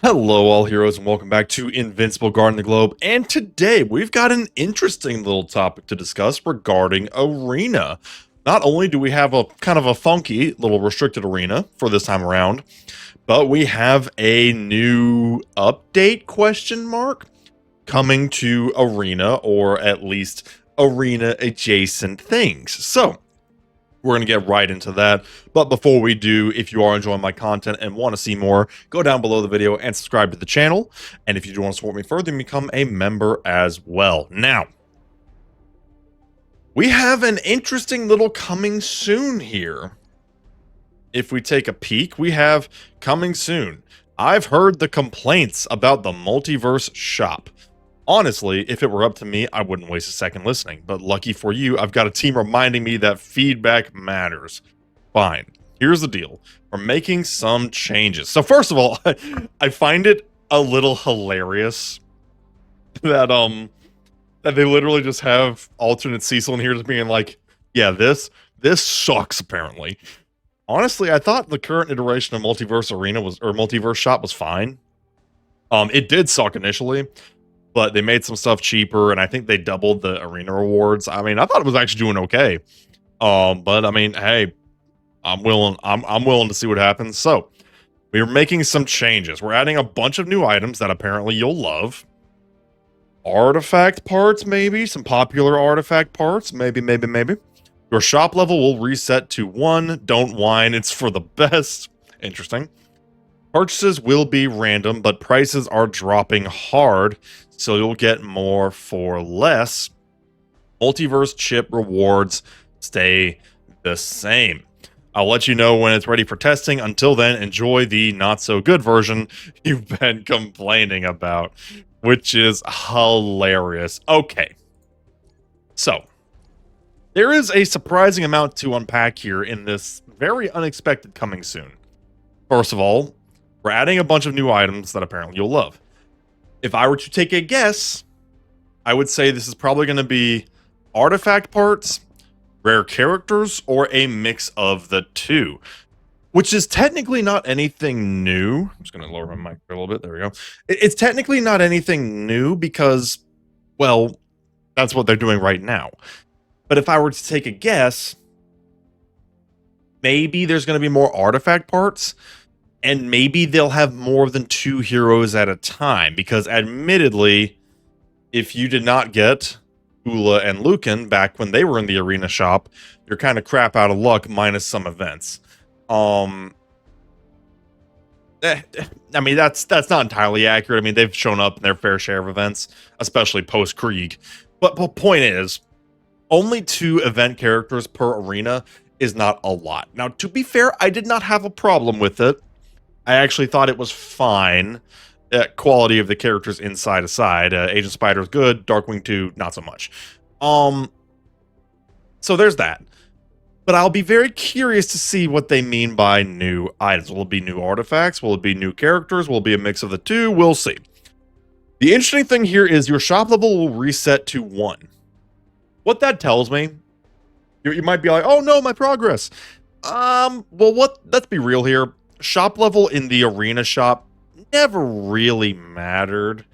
Hello, all heroes, and welcome back to Invincible Guarding the Globe. And today we've got an interesting little topic to discuss regarding Arena. Not only do we have a kind of a funky little restricted arena for this time around, but we have a new update question mark coming to Arena, or at least Arena adjacent things. So we're going to get right into that. But before we do, if you are enjoying my content and want to see more, go down below the video and subscribe to the channel. And if you do want to support me further, become a member as well. Now, we have an interesting little coming soon here. If we take a peek, we have coming soon. I've heard the complaints about the multiverse shop. Honestly, if it were up to me, I wouldn't waste a second listening. But lucky for you, I've got a team reminding me that feedback matters. Fine. Here's the deal. We're making some changes. So first of all, I find it a little hilarious that that they literally just have alternate Cecil in here just being like, yeah, this sucks apparently. Honestly, I thought the current iteration of Multiverse Arena or Multiverse Shop was fine. It did suck initially, but they made some stuff cheaper, and I think they doubled the arena rewards. I mean, I thought it was actually doing okay. But I mean, hey, I'm willing to see what happens. So we're making some changes. We're adding a bunch of new items that apparently you'll love. Artifact parts, maybe some popular artifact parts, maybe. Your shop level will reset to 1. Don't whine, it's for the best. Interesting. Purchases will be random, but prices are dropping hard, so you'll get more for less. Multiverse chip rewards stay the same. I'll let you know when it's ready for testing. Until then, enjoy the not-so-good version you've been complaining about, which is hilarious. Okay. So, there is a surprising amount to unpack here in this very unexpected coming soon. First of all, we're adding a bunch of new items that apparently you'll love. If I were to take a guess, I would say this is probably going to be artifact parts, rare characters, or a mix of the two, which is technically not anything new. I'm just going to lower my mic a little bit. There we go. It's technically not anything new because, well, that's what they're doing right now. But if I were to take a guess, maybe there's going to be more artifact parts, and maybe they'll have more than 2 heroes at a time, because admittedly, if you did not get Ula and Lucan back when they were in the arena shop, you're kind of crap out of luck minus some events. I mean, that's not entirely accurate. I mean, they've shown up in their fair share of events, especially post-Krieg. But the point is, only 2 event characters per arena is not a lot. Now, to be fair, I did not have a problem with it. I actually thought it was fine. Quality of the characters inside aside. Agent Spider is good. Darkwing 2, not so much. So there's that. But I'll be very curious to see what they mean by new items. Will it be new artifacts? Will it be new characters? Will it be a mix of the two? We'll see. The interesting thing here is your shop level will reset to 1. What that tells me, you might be like, oh no, my progress. Well, let's be real here. Shop level in the arena shop never really mattered,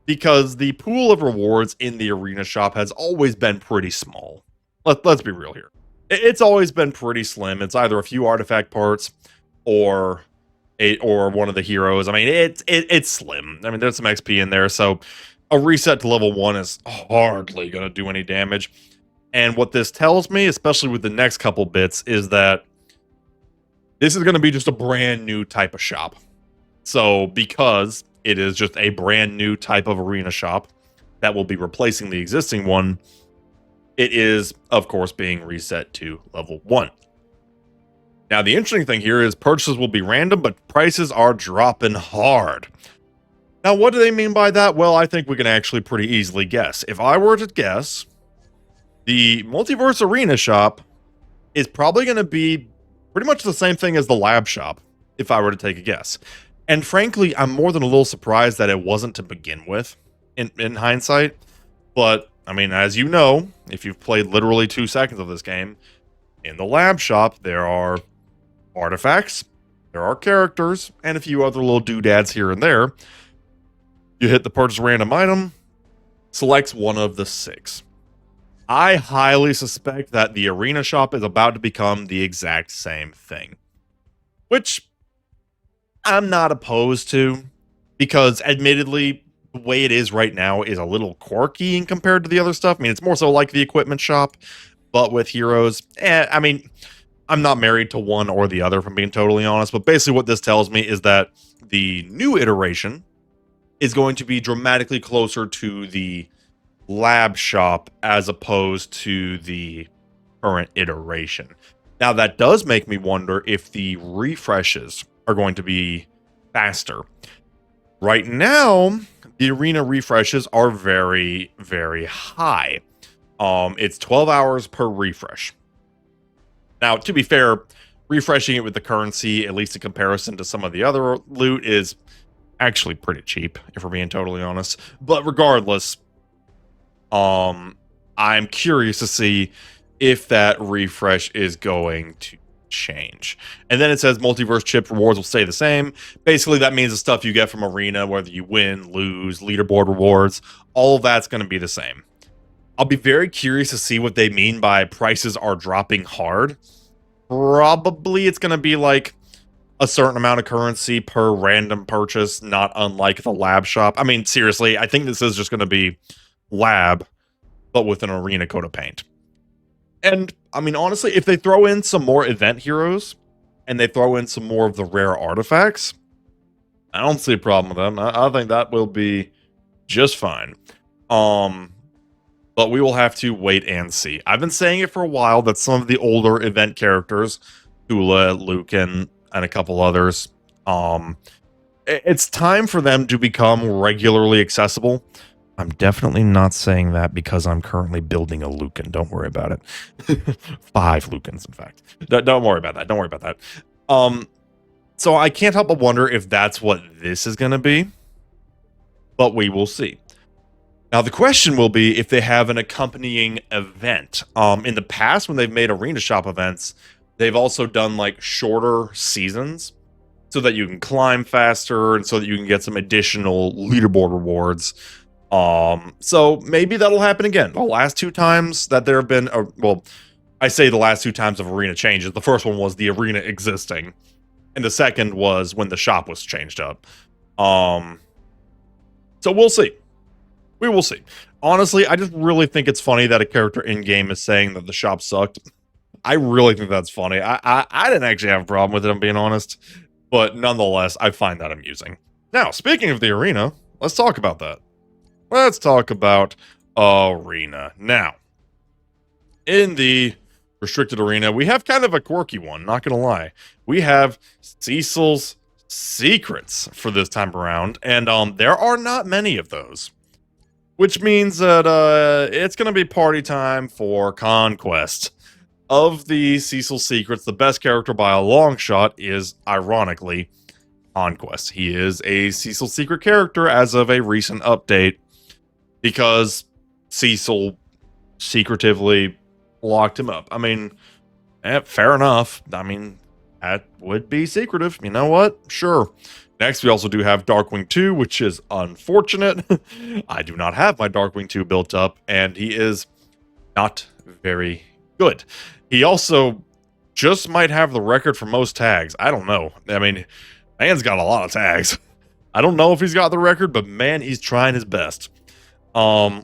because the pool of rewards in the arena shop has always been pretty small. Let's be real here. It's always been pretty slim. It's either a few artifact parts or one of the heroes. I mean, it's slim. I mean, there's some XP in there, so a reset to level 1 is hardly going to do any damage. And what this tells me, especially with the next couple bits, is that this is going to be just a brand new type of shop. So because it is just a brand new type of arena shop that will be replacing the existing one, it is, of course, being reset to level 1. Now, the interesting thing here is purchases will be random, but prices are dropping hard. Now, what do they mean by that? Well, I think we can actually pretty easily guess. If I were to guess, the Multiverse Arena shop is probably going to be pretty much the same thing as the lab shop, if I were to take a guess. And frankly, I'm more than a little surprised that it wasn't to begin with, in hindsight. But, I mean, as you know, if you've played literally 2 seconds of this game, in the lab shop, there are artifacts, There are characters and a few other little doodads here and there. You hit the purchase random item, selects one of the 6. I highly suspect that the arena shop is about to become the exact same thing, which I'm not opposed to, because admittedly, the way it is right now is a little quirky in compared to the other stuff. I mean, it's more so like the equipment shop, but with heroes. I mean, I'm not married to one or the other, if I'm being totally honest, but basically what this tells me is that the new iteration is going to be dramatically closer to the lab shop as opposed to the current iteration. Now, that does make me wonder if the refreshes are going to be faster. Right now, the arena refreshes are very, very high. It's 12 hours per refresh. Now, to be fair, refreshing it with the currency, at least in comparison to some of the other loot, is actually pretty cheap, if we're being totally honest. But regardless, I'm curious to see if that refresh is going to change. And then it says multiverse chip rewards will stay the same. Basically, that means the stuff you get from arena, whether you win, lose, leaderboard rewards, all of that's going to be the same. I'll be very curious to see what they mean by prices are dropping hard. Probably it's going to be like a certain amount of currency per random purchase, not unlike the lab shop. I mean, seriously, I think this is just going to be lab, but with an arena coat of paint. And, I mean, honestly, if they throw in some more event heroes, and they throw in some more of the rare artifacts, I don't see a problem with them. I think that will be just fine. But we will have to wait and see. I've been saying it for a while that some of the older event characters, Tula, Lucan, and a couple others, it's time for them to become regularly accessible. I'm definitely not saying that because I'm currently building a Lucan. Don't worry about it. 5 Lucans, in fact. Don't worry about that. Don't worry about that. So I can't help but wonder if that's what this is going to be. But we will see. Now, the question will be if they have an accompanying event. In the past, when they've made arena shop events, they've also done like shorter seasons so that you can climb faster and so that you can get some additional leaderboard rewards. So maybe that'll happen again. The last 2 times that there have been, well, I say the last 2 times of arena changes. The first one was the arena existing, and the second was when the shop was changed up. So we'll see. We will see. Honestly, I just really think it's funny that a character in-game is saying that the shop sucked. I really think that's funny. I didn't actually have a problem with it, I'm being honest. But nonetheless, I find that amusing. Now, speaking of the arena, let's talk about that. Let's talk about arena. Now, in the restricted arena, we have kind of a quirky one, not gonna lie. We have Cecil's secrets for this time around, and there are not many of those. Which means that it's going to be party time for Conquest. Of the Cecil secrets, the best character by a long shot is, ironically, Conquest. He is a Cecil secret character as of a recent update because Cecil secretively locked him up. I mean, fair enough. I mean, that would be secretive. You know what? Sure. Next, we also do have Darkwing 2, which is unfortunate. I do not have my Darkwing 2 built up, and he is not very good. He also just might have the record for most tags. I don't know. I mean, man's got a lot of tags. I don't know if he's got the record, but man, he's trying his best. My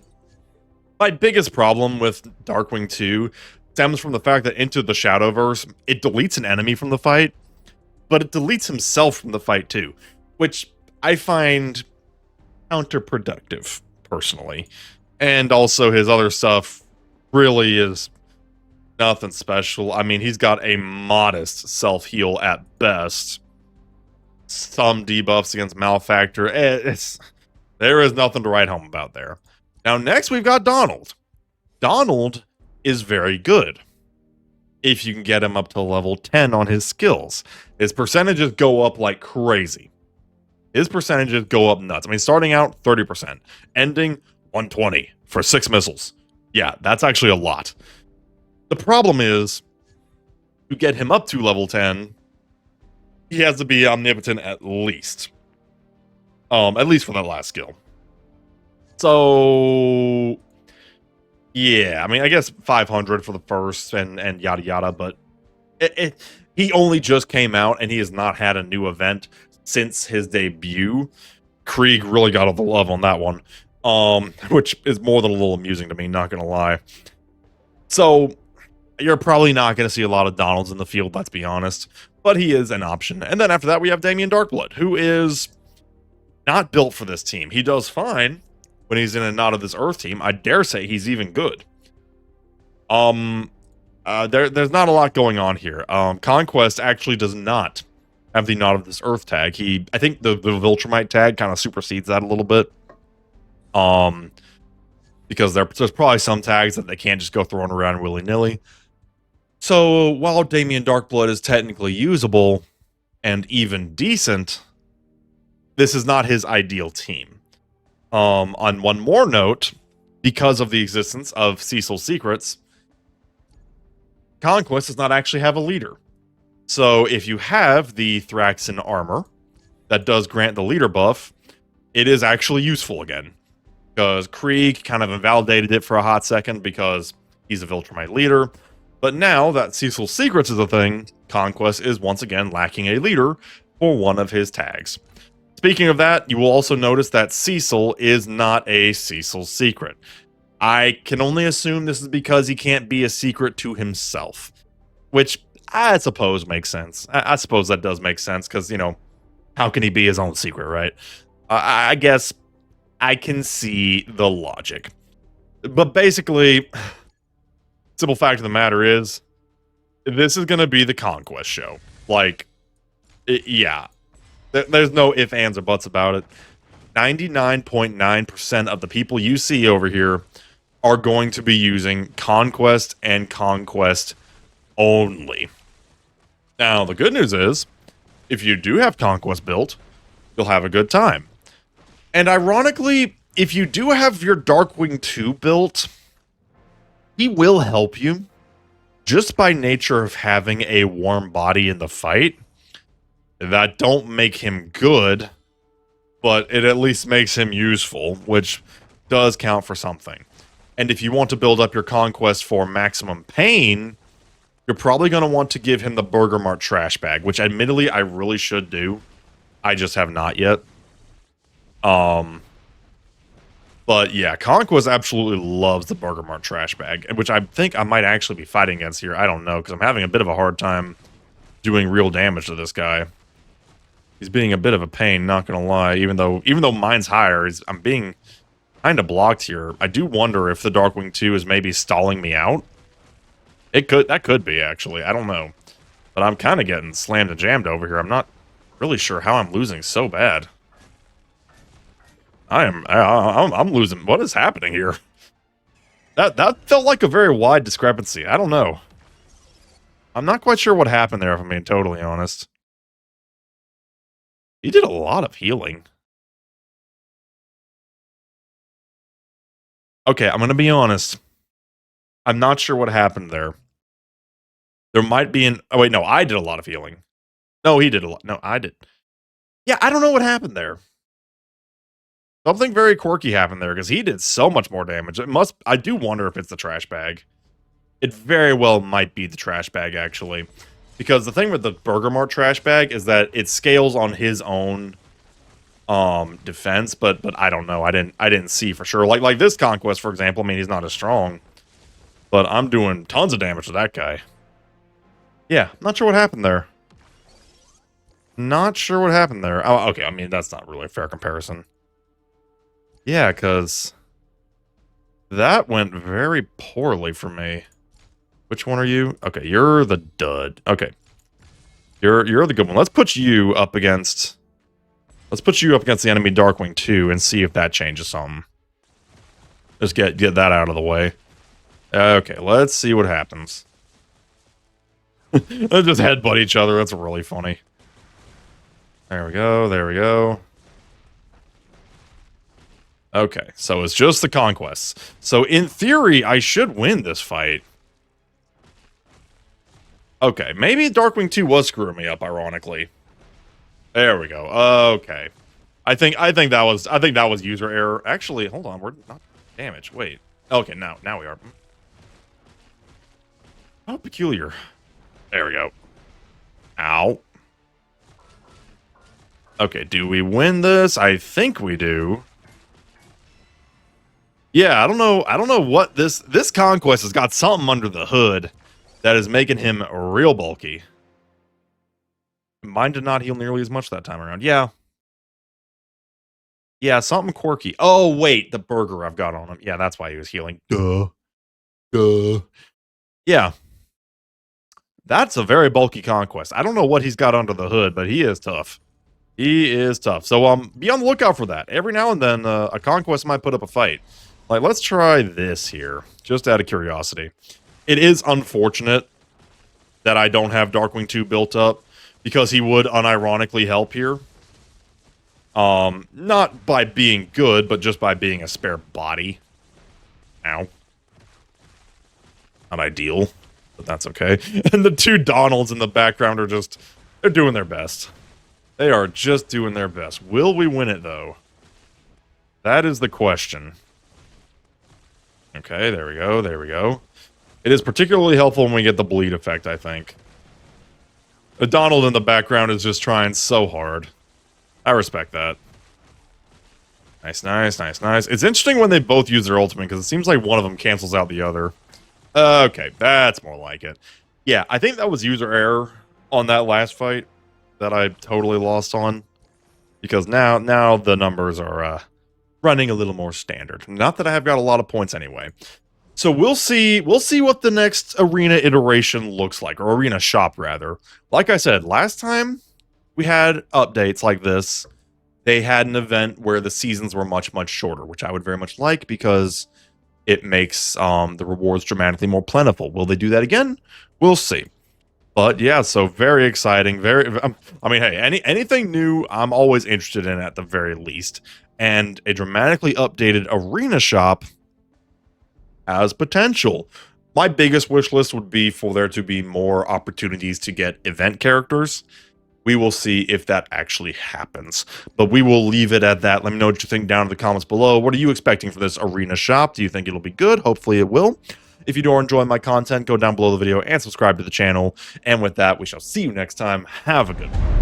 biggest problem with Darkwing 2 stems from the fact that Into the Shadowverse, it deletes an enemy from the fight, but it deletes himself from the fight too, which I find counterproductive, personally. And also his other stuff really is nothing special. I mean, he's got a modest self-heal at best. Some debuffs against Malefactor. There is nothing to write home about there. Now, next we've got Donald. Donald is very good if you can get him up to level 10 on his skills. His percentages go up like crazy. His percentages go up nuts. I mean, starting out 30%, ending 120 for 6 missiles. Yeah, that's actually a lot. The problem is, to get him up to level 10, he has to be omnipotent at least. At least for that last skill. So yeah, I mean, I guess 500 for the first and yada yada, but he only just came out and he has not had a new event since his debut. Krieg really got all the love on that one, which is more than a little amusing to me, not gonna lie. So you're probably not gonna see a lot of Donalds in the field, let's be honest, but he is an option. And then after that, we have Damien Darkblood, who is not built for this team. He does fine when he's in a Not of This Earth team. I dare say he's even good. There's not a lot going on here. Conquest actually does not have the Not of This Earth tag. I think the Viltrumite tag kind of supersedes that a little bit. Because there's probably some tags that they can't just go throwing around willy-nilly. So while Damien Darkblood is technically usable and even decent, this is not his ideal team. On one more note, because of the existence of Cecil's Secrets, Conquest does not actually have a leader. So if you have the Thraxan armor that does grant the leader buff, it is actually useful again. Because Krieg kind of invalidated it for a hot second because he's a Viltrumite leader. But now that Cecil's Secrets is a thing, Conquest is once again lacking a leader for one of his tags. Speaking of that, you will also notice that Cecil is not a Cecil's Secret. I can only assume this is because he can't be a secret to himself, which I suppose makes sense. I suppose that does make sense because, you know, how can he be his own secret, right? I guess I can see the logic. But basically, simple fact of the matter is, this is going to be the Conquest show. Like, yeah. There's no ifs, ands, or buts about it. 99.9% of the people you see over here are going to be using Conquest and Conquest only. Now, the good news is, if you do have Conquest built, you'll have a good time. And ironically, if you do have your Darkwing 2 built, he will help you just by nature of having a warm body in the fight. That don't make him good, but it at least makes him useful, which does count for something. And if you want to build up your Conquest for maximum pain, you're probably going to want to give him the Burger Mart trash bag, which admittedly I really should do. I just have not yet. But yeah, Conquest absolutely loves the Burger Mart trash bag, which I think I might actually be fighting against here. I don't know, because I'm having a bit of a hard time doing real damage to this guy. He's being a bit of a pain, not gonna lie. Even though mine's higher, I'm being kind of blocked here. I do wonder if the Darkwing 2 is maybe stalling me out. That could be, actually. I don't know. But I'm kind of getting slammed and jammed over here. I'm not really sure how I'm losing so bad. I'm losing. What is happening here? That felt like a very wide discrepancy. I don't know. I'm not quite sure what happened there, if I'm being totally honest. He did a lot of healing. Okay, I'm going to be honest. I'm not sure what happened there. There might be an... Oh, wait, no, I did a lot of healing. No, he did a lot. No, I did. Yeah, I don't know what happened there. Something very quirky happened there, because he did so much more damage. I do wonder if it's the trash bag. It very well might be the trash bag, actually. Because the thing with the Burger Mart trash bag is that it scales on his own defense, but I don't know. I didn't see for sure. Like this Conquest, for example, I mean, he's not as strong. But I'm doing tons of damage to that guy. Yeah, not sure what happened there. Not sure what happened there. Oh, okay, I mean, that's not really a fair comparison. Yeah, because that went very poorly for me. Which one are you? Okay, you're the dud. Okay. You're the good one. Let's put you up against the enemy Darkwing 2 and see if that changes something. Just get that out of the way. Okay, let's see what happens. Let's just headbutt each other. That's really funny. There we go. There we go. Okay, so it's just the Conquests. So in theory, I should win this fight. Okay, maybe Darkwing 2 was screwing me up, ironically. There we go. Okay. I think that was user error. Actually, hold on, we're not damaged. Wait. Okay, now we are. How peculiar. There we go. Ow. Okay, do we win this? I think we do. Yeah, I don't know what this conquest has got something under the hood that is making him real bulky. Mine did not heal nearly as much that time around. Yeah. Yeah, something quirky. Oh, wait, the burger I've got on him. Yeah, that's why he was healing. Duh. Duh. Yeah. That's a very bulky conquest. I don't know what he's got under the hood, but he is tough. He is tough. So be on the lookout for that. Every now and then a conquest might put up a fight. Like, let's try this here, just out of curiosity. It is unfortunate that I don't have Darkwing 2 built up, because he would unironically help here. Not by being good, but just by being a spare body. Ow. Not ideal, but that's okay. And the two Donalds in the background are just, they're doing their best. They are just doing their best. Will we win it, though? That is the question. Okay, there we go, there we go. It is particularly helpful when we get the bleed effect, I think. The Donald in the background is just trying so hard. I respect that. Nice, nice, nice, nice. It's interesting when they both use their ultimate, because it seems like one of them cancels out the other. Okay, that's more like it. Yeah, I think that was user error on that last fight that I totally lost on. Because now the numbers are running a little more standard. Not that I have got a lot of points anyway. So we'll see what the next arena iteration looks like, or arena shop rather. Like I said, last time we had updates like this, they had an event where the seasons were much, much shorter, which I would very much like because it makes the rewards dramatically more plentiful. Will they do that again? We'll see. But yeah, so very exciting. I mean, hey, anything new, I'm always interested in at the very least. And a dramatically updated arena shop has potential. My biggest wish list would be for there to be more opportunities to get event characters. We will see if that actually happens. But we will leave it at that. Let me know what you think down in the comments below. What are you expecting for this arena shop? Do you think it'll be good? Hopefully it will. If you do enjoy my content, go down below the video and subscribe to the channel. And with that, we shall see you next time. Have a good one.